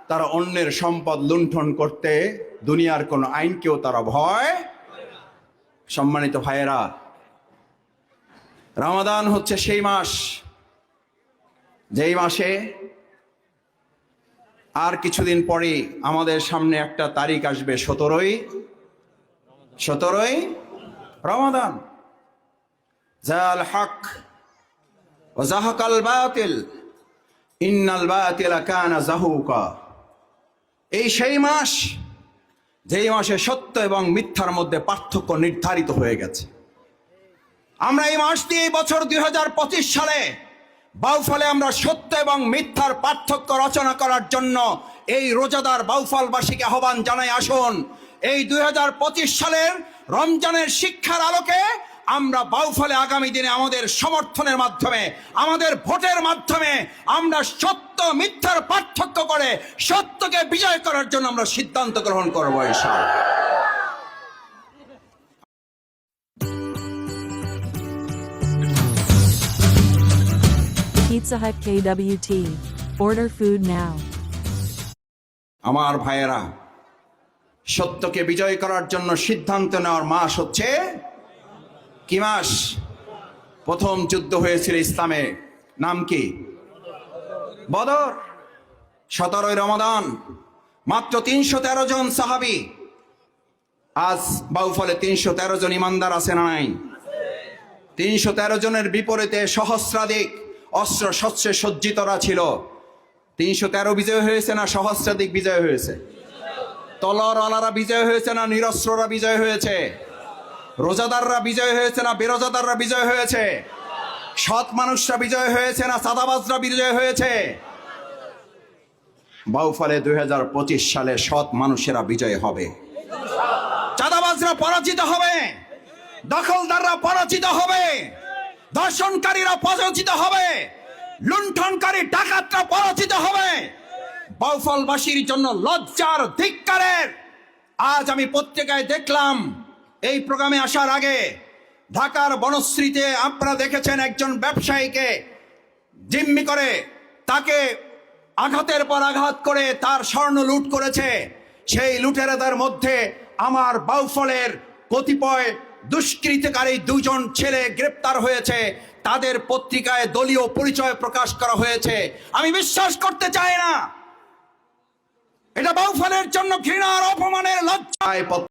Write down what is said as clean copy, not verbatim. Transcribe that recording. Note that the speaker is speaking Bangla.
তারা অন্যের সম্পদ লুণ্ঠন করতে দুনিয়ার কোনো আইনকেও তারা ভয়। সম্মানিত ভাইয়েরা, রমাদান হচ্ছে সেই মাস যেই মাসে আর কিছুদিন পরে আমাদের সামনে একটা তারিখ আসবে, 17ই রমাদান। জাল হক ওয়া যাহাকাল বাতিল ইন্নাল বাতিলা কানা যাহুকা। এই সেই মাস যেই মাসে সত্য এবং মিথ্যার মধ্যে পার্থক্য নির্ধারিত হয়ে গেছে। আমরা এই মাস দিয়ে বছর 2025 সালে বাউফলে আমরা সত্য এবং মিথ্যার পার্থক্য রচনা করার জন্য এই রোজাদার বাউফলবাসীকে আহ্বান জানাই, আসুন এই 2025 সালের রমজানের শিক্ষার আলোকে আমরা বাউফলে আগামী দিনে আমাদের সমর্থনের মাধ্যমে, আমাদের ভোটের মাধ্যমে আমরা সত্য মিথ্যার পার্থক্য করে সত্যকে বিজয় করার জন্য আমরা সিদ্ধান্ত গ্রহণ করবো ইনশাআল্লাহ। Pizza Hut KWT. Order food now. আমার ভাইয়েরা, সত্যকে বিজয় করার জন্য সিদ্ধান্ত নেওয়ার মাস হচ্ছে কি মাস? প্রথম যুদ্ধ হয়েছিল ইসলামে, নাম কি? বদর। 17ই রমাদান, মাত্র 313 জন সাহাবী। আজ বাউফলে 313 জন ইমানদার আছে না নাই? 313 জনের বিপরীতে সহস্রাধিক অস্ত্র শস্ত্রে সজ্জিতরা ছিল। 313 বিজয় হয়েছে না সহস্রাধিক বিজয় হয়েছে? তলোয়ারওয়ালারা বিজয় হয়েছে না নিরস্ত্ররা বিজয় হয়েছে? রোজাদাররা বিজয় হয়েছে না বেরোজাদাররা বিজয় হয়েছে? সৎ মানুষরা বিজয় হয়েছে না চাঁদাবাজরা বিজয় হয়েছে? বাউফলে 2025 সালে সৎ মানুষেরা বিজয় হবে, চাঁদাবাজরা পরাজিত হবে, দখলদাররা পরাজিত হবে, ধর্ষণকারীরা পরাজিত হবে, লুণ্ঠনকারী ডাকাতরা পরাজিত হবে। বাউফলবাসীর জন্য লজ্জার, ধিক্কারের। আজ আমি পত্রিকায় দেখলাম, এই প্রোগ্রামে আসার আগে ঢাকার বনশ্রীতে আপনারা দেখেছেন একজন ব্যবসায়ীকে জিম্মি করে তাকে আঘাতের পর আঘাত করে তার স্বর্ণ লুট করেছে। সেই লুটেরাদের মধ্যে আমার বাউফলের কতিপয় দুষ্কৃতকারী 2 জন ছেলে গ্রেপ্তার হয়েছে। তাদের পত্রিকায় দলীয় পরিচয় প্রকাশ করা হয়েছে। আমি বিশ্বাস করতে চাই না, এটা বাউফলের জন্য ঘৃণার, অপমানের, লজ্জায়